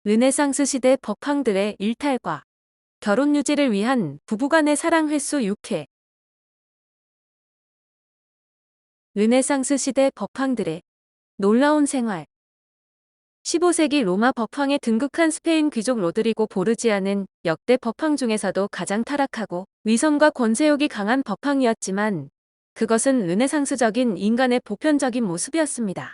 르네상스 시대 법황들의 일탈과 결혼 유지를 위한 부부간의 사랑 횟수 6회. 르네상스 시대 법황들의 놀라운 생활. 15세기 로마 법황에 등극한 스페인 귀족 로드리고 보르지아는 역대 법황 중에서도 가장 타락하고 위선과 권세욕이 강한 법황이었지만 그것은 르네상스적인 인간의 보편적인 모습이었습니다.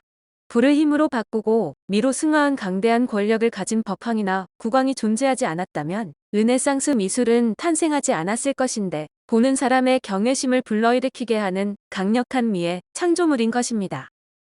불을 힘으로 바꾸고 미로 승화한 강대한 권력을 가진 법황이나 국왕이 존재하지 않았다면 르네상스 미술은 탄생하지 않았을 것인데 보는 사람의 경외심을 불러일으키게 하는 강력한 미의 창조물인 것입니다.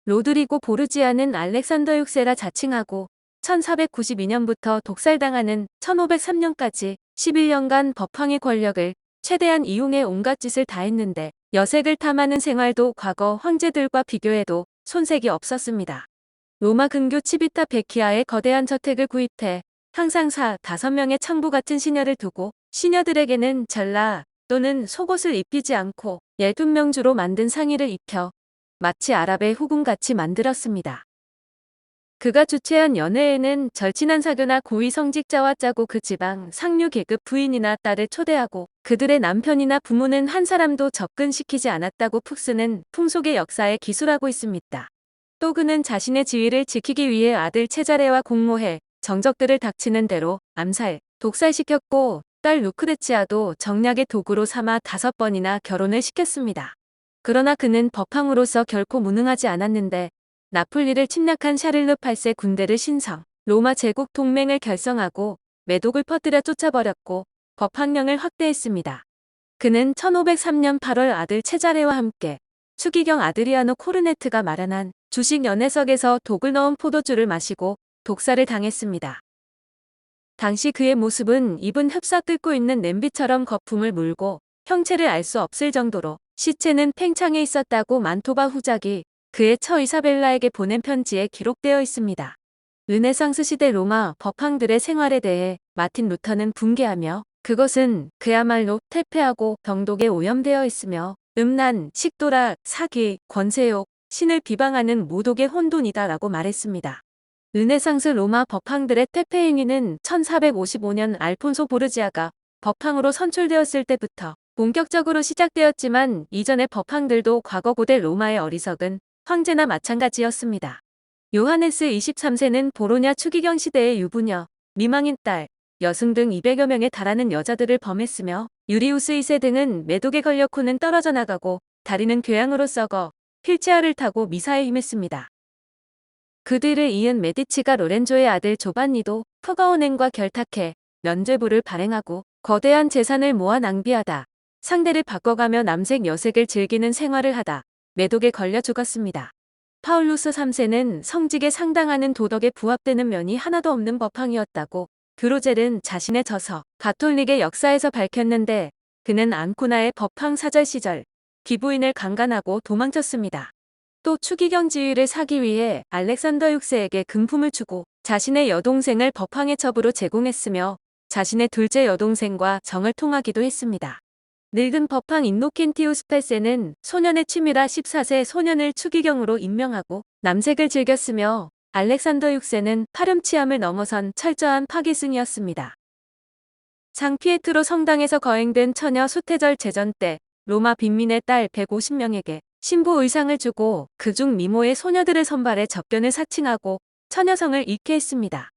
로드리고 보르지아는 알렉산더 6세라 자칭하고 1492년부터 독살당하는 1503년까지 11년간 법황의 권력을 최대한 이용해 온갖 짓을 다 했는데 여색을 탐하는 생활도 과거 황제들과 비교해도 손색이 없었습니다. 로마 근교 치비타 베키아에 거대한 저택을 구입해 항상 5명의 창부 같은 시녀를 두고 시녀들에게는 전라 또는 속옷을 입히지 않고 12명주로 만든 상의를 입혀 마치 아랍의 후궁같이 만들었습니다. 그가 주최한 연회에는 절친한 사교나 고위 성직자와 짜고 그 지방 상류 계급 부인이나 딸을 초대하고 그들의 남편이나 부모는 한 사람도 접근시키지 않았다고 푹 쓰는 풍속의 역사에 기술하고 있습니다. 또 그는 자신의 지위를 지키기 위해 아들 체자레와 공모해 정적들을 닥치는 대로 암살, 독살시켰고 딸 루크레치아도 정략의 도구로 삼아 5번이나 결혼을 시켰습니다. 그러나 그는 법황으로서 결코 무능하지 않았는데 나폴리를 침략한 샤를르 8세 군대를 신성, 로마 제국 동맹을 결성하고 매독을 퍼뜨려 쫓아버렸고 법황령을 확대했습니다. 그는 1503년 8월 아들 체자레와 함께 추기경 아드리아노 코르네트가 마련한 주식 연회석에서 독을 넣은 포도주를 마시고 독살을 당했습니다. 당시 그의 모습은 입은 흡사 끓고 있는 냄비처럼 거품을 물고 형체를 알 수 없을 정도로 시체는 팽창해 있었다고 만토바 후작이 그의 처 이사벨라에게 보낸 편지에 기록되어 있습니다. 르네상스 시대 로마 법황들의 생활에 대해 마틴 루터는 붕괴하며 그것은 그야말로 퇴폐하고 병독에 오염되어 있으며 음란, 식도락, 사기, 권세욕, 신을 비방하는 모독의 혼돈이다라고 말했습니다. 르네상스 로마 법황들의 퇴폐 행위는 1455년 알폰소 보르지아가 법황으로 선출되었을 때부터 본격적으로 시작되었지만 이전의 법황들도 과거 고대 로마의 어리석은 황제나 마찬가지였습니다. 요하네스 23세는 보로냐 추기경 시대의 유부녀, 미망인 딸, 여승 등 200여 명에 달하는 여자들을 범했으며 유리우스 2세 등은 매독에 걸려 코는 떨어져 나가고 다리는 교양으로 썩어 휠체어를 타고 미사에 임했습니다. 그들을 이은 메디치가 로렌조의 아들 조반니도 퍼가오넨과 결탁해 면죄부를 발행하고 거대한 재산을 모아 낭비하다 상대를 바꿔가며 남색 여색을 즐기는 생활을 하다 매독에 걸려 죽었습니다. 파울루스 3세는 성직에 상당하는 도덕에 부합되는 면이 하나도 없는 법황이었다고 드로젤은 자신의 저서 가톨릭의 역사에서 밝혔는데 그는 앙코나의 법황 사절 시절 기부인을 강간하고 도망쳤습니다. 또 추기경 지위를 사기 위해 알렉산더 6세에게 금품을 주고 자신의 여동생을 법황의 첩으로 제공했으며 자신의 둘째 여동생과 정을 통하기도 했습니다. 늙은 법황 인노켄티우스 8세는 소년의 취미라 14세 소년을 추기경으로 임명하고 남색을 즐겼으며 알렉산더 6세는 파렴치함을 넘어선 철저한 파기승이었습니다. 상피에트로 성당에서 거행된 처녀 수태절 제전 때 로마 빈민의 딸 150명에게 신부 의상을 주고 그중 미모의 소녀들을 선발해 접견을 사칭하고 처녀성을 잃게 했습니다.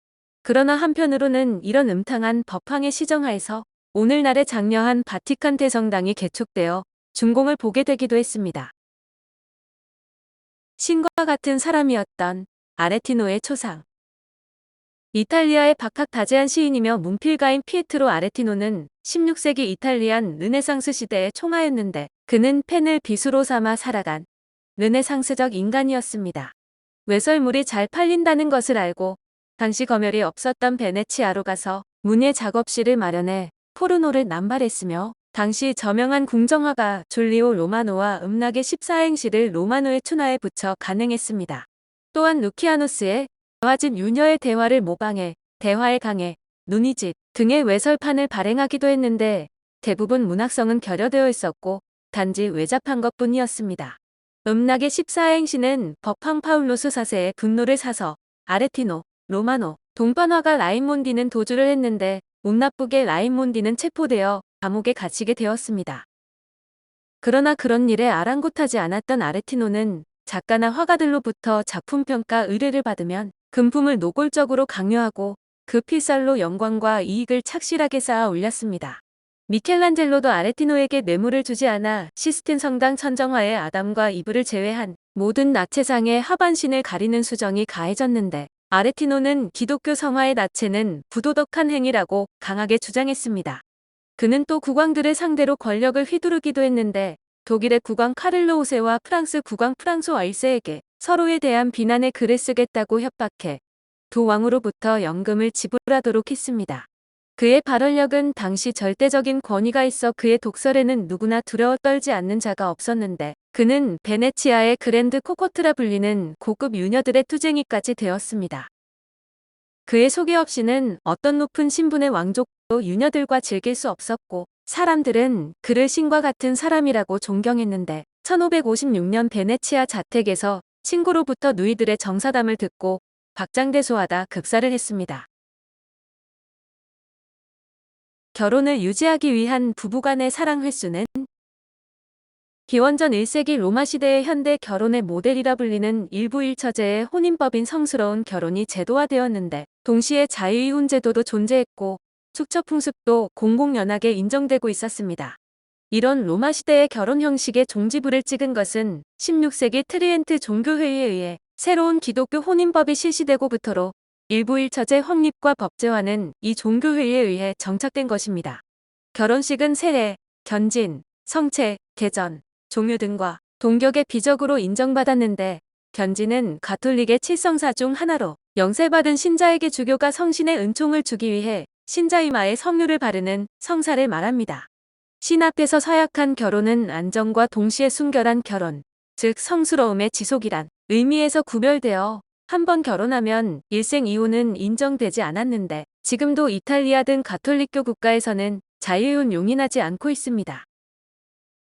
그러나 한편으로는 이런 음탕한 법황의 시정하에서 오늘날의 장려한 바티칸 대성당이 개축되어 준공을 보게 되기도 했습니다. 신과 같은 사람이었던 아레티노의 초상. 이탈리아의 박학다재한 시인이며 문필가인 피에트로 아레티노는 16세기 이탈리안 르네상스 시대의 총하였는데 그는 펜을 빗으로 삼아 살아간 르네상스적 인간이었습니다. 외설물이 잘 팔린다는 것을 알고 당시 검열이 없었던 베네치아로 가서 문예 작업실을 마련해 포르노를 남발했으며 당시 저명한 궁정화가 줄리오 로마노와 음락의 14행시를 로마노의 춘화에 붙여 간행했습니다. 또한 루키아누스의 대화집 유녀의 대화를 모방해 대화의 강해, 눈이집 등의 외설판을 발행하기도 했는데 대부분 문학성은 결여되어 있었고 단지 외잡한 것뿐이었습니다. 음락의 14행시는 법황 파울루스 4세의 분노를 사서 아레티노, 로마노, 동반화가 라이몬디는 도주를 했는데 운 나쁘게 라이몬디는 체포되어 감옥에 갇히게 되었습니다. 그러나 그런 일에 아랑곳하지 않았던 아레티노는 작가나 화가들로부터 작품평가 의뢰를 받으면 금품을 노골적으로 강요하고 그 필살로 영광과 이익을 착실하게 쌓아 올렸습니다. 미켈란젤로도 아레티노에게 뇌물을 주지 않아 시스틴 성당 천정화에 아담과 이브를 제외한 모든 나체상의 하반신을 가리는 수정이 가해졌는데 아레티노는 기독교 성화의 나체는 부도덕한 행위라고 강하게 주장했습니다. 그는 또 국왕들을 상대로 권력을 휘두르기도 했는데 독일의 국왕 카를로 5세와 프랑스 국왕 프랑소아 1세에게 서로에 대한 비난의 글을 쓰겠다고 협박해 두 왕으로부터 연금을 지불하도록 했습니다. 그의 발언력은 당시 절대적인 권위가 있어 그의 독설에는 누구나 두려워 떨지 않는 자가 없었는데 그는 베네치아의 그랜드 코코트라 불리는 고급 유녀들의 투쟁이까지 되었습니다. 그의 소개 없이는 어떤 높은 신분의 왕족도 유녀들과 즐길 수 없었고 사람들은 그를 신과 같은 사람이라고 존경했는데 1556년 베네치아 자택에서 친구로부터 누이들의 정사담을 듣고 박장대소하다 급사를 했습니다. 결혼을 유지하기 위한 부부간의 사랑 횟수는 기원전 1세기 로마 시대의 현대 결혼의 모델이라 불리는 일부 일처제의 혼인법인 성스러운 결혼이 제도화되었는데 동시에 자유이혼 제도도 존재했고 축처풍습도 공공연하게 인정되고 있었습니다. 이런 로마 시대의 결혼 형식의 종지부를 찍은 것은 16세기 트리엔트 종교회의에 의해 새로운 기독교 혼인법이 실시되고부터로 일부 일처제 확립과 법제화는 이 종교회의에 의해 정착된 것입니다. 결혼식은 세례, 견진, 성체, 개전, 종유 등과 동격의 비적으로 인정받았는데 견진은 가톨릭의 7성사 중 하나로 영세받은 신자에게 주교가 성신의 은총을 주기 위해 신자 이마에 성유를 바르는 성사를 말합니다. 신 앞에서 서약한 결혼은 안정과 동시에 순결한 결혼, 즉 성스러움의 지속이란 의미에서 구별되어 한 번 결혼하면 일생 이혼은 인정되지 않았는데 지금도 이탈리아 등 가톨릭교 국가에서는 자유이혼 용인하지 않고 있습니다.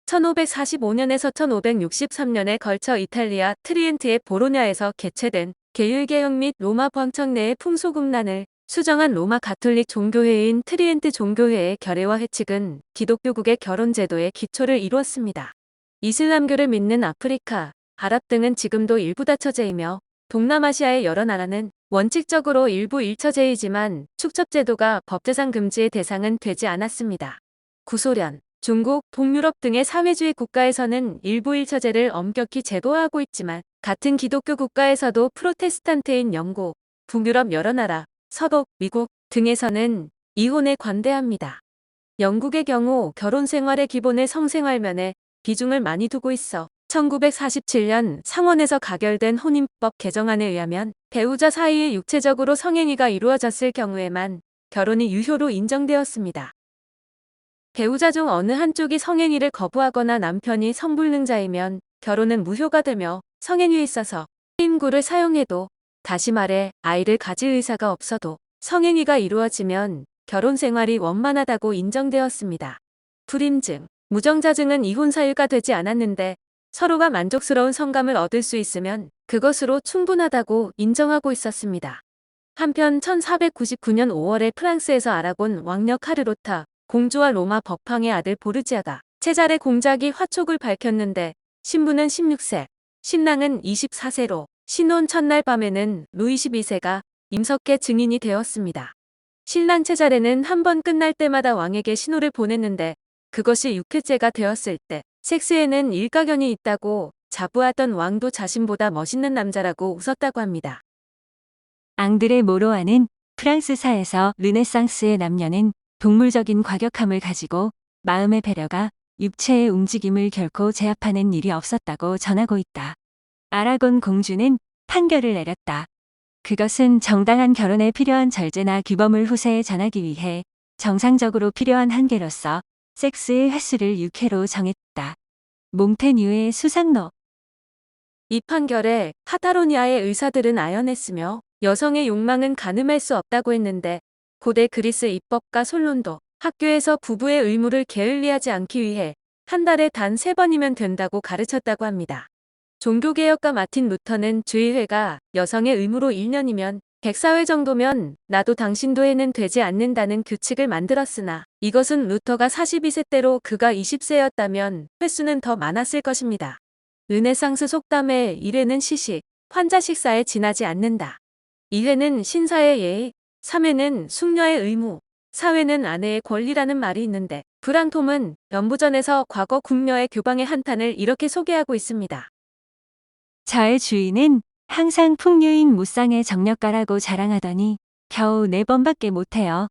1545년에서 1563년에 걸쳐 이탈리아 트리엔트의 보로냐에서 개최된 계율개혁 및 로마皇청 내의 풍속음란을 수정한 로마 가톨릭 종교회의인 트리엔트 종교회의 결의와 회칙은 기독교국의 결혼 제도의 기초를 이루었습니다. 이슬람교를 믿는 아프리카, 아랍 등은 지금도 일부 다처제이며 동남아시아의 여러 나라는 원칙적으로 일부 일처제이지만 축첩제도가 법제상 금지의 대상은 되지 않았습니다. 구소련, 중국, 동유럽 등의 사회주의 국가에서는 일부 일처제를 엄격히 제도화하고 있지만 같은 기독교 국가에서도 프로테스탄트인 영국, 북유럽 여러 나라, 서독, 미국 등에서는 이혼에 관대합니다. 영국의 경우 결혼 생활의 기본을 성생활면에 비중을 많이 두고 있어 1947년 상원에서 가결된 혼인법 개정안에 의하면 배우자 사이에 육체적으로 성행위가 이루어졌을 경우에만 결혼이 유효로 인정되었습니다. 배우자 중 어느 한쪽이 성행위를 거부하거나 남편이 성불능자이면 결혼은 무효가 되며 성행위에 있어서 임구를 사용해도 다시 말해 아이를 가질 의사가 없어도 성행위가 이루어지면 결혼 생활이 원만하다고 인정되었습니다. 불임증, 무정자증은 이혼 사유가 되지 않았는데 서로가 만족스러운 성감을 얻을 수 있으면 그것으로 충분하다고 인정하고 있었습니다. 한편 1499년 5월에 프랑스에서 아라곤 왕녀 카르로타 공주와 로마 법황의 아들 보르지아가 체자레 공작이 화촉을 밝혔는데 신부는 16세, 신랑은 24세로 신혼 첫날 밤에는 루이 12세가 임석계 증인이 되었습니다. 신랑 체자레는 한 번 끝날 때마다 왕에게 신호를 보냈는데 그것이 6회째가 되었을 때 섹스에는 일가견이 있다고 자부하던 왕도 자신보다 멋있는 남자라고 웃었다고 합니다. 앙드레 모로아는 프랑스사에서 르네상스의 남녀는 동물적인 과격함을 가지고 마음의 배려가 육체의 움직임을 결코 제압하는 일이 없었다고 전하고 있다. 아라곤 공주는 판결을 내렸다. 그것은 정당한 결혼에 필요한 절제나 규범을 후세에 전하기 위해 정상적으로 필요한 한계로서 섹스의 횟수를 6회로 정했다. 몽테뉴의 수상로. 이 판결에 카타로니아의 의사들은 아연했으며 여성의 욕망은 가늠할 수 없다고 했는데 고대 그리스 입법가 솔론도 학교에서 부부의 의무를 게을리하지 않기 위해 한 달에 단 3번이면 된다고 가르쳤다고 합니다. 종교개혁가 마틴 루터는 주의회가 여성의 의무로 1년이면 104회 정도면 나도 당신도 해는 되지 않는다는 규칙을 만들었으나 이것은 루터가 42세 때로 그가 20세였다면 횟수는 더 많았을 것입니다. 르네상스 속담에 1회는 시식, 환자 식사에 지나지 않는다. 2회는 신사의 예의, 3회는 숙녀의 의무, 4회는 아내의 권리라는 말이 있는데 브랑톰은 연부전에서 과거 궁녀의 교방의 한탄을 이렇게 소개하고 있습니다. 저의 주인은 항상 풍류인 무쌍의 정력가라고 자랑하더니 겨우 4번밖에 못해요.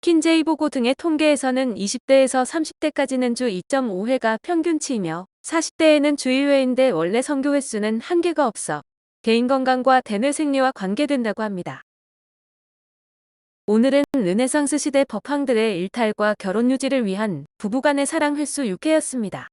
킨제이 보고 등의 통계에서는 20대에서 30대까지는 주 2.5회가 평균치이며 40대에는 주 1회인데 원래 성교 횟수는 한계가 없어 개인 건강과 대뇌 생리와 관계된다고 합니다. 오늘은 르네상스 시대 법황들의 일탈과 결혼 유지를 위한 부부간의 사랑 횟수 6회였습니다.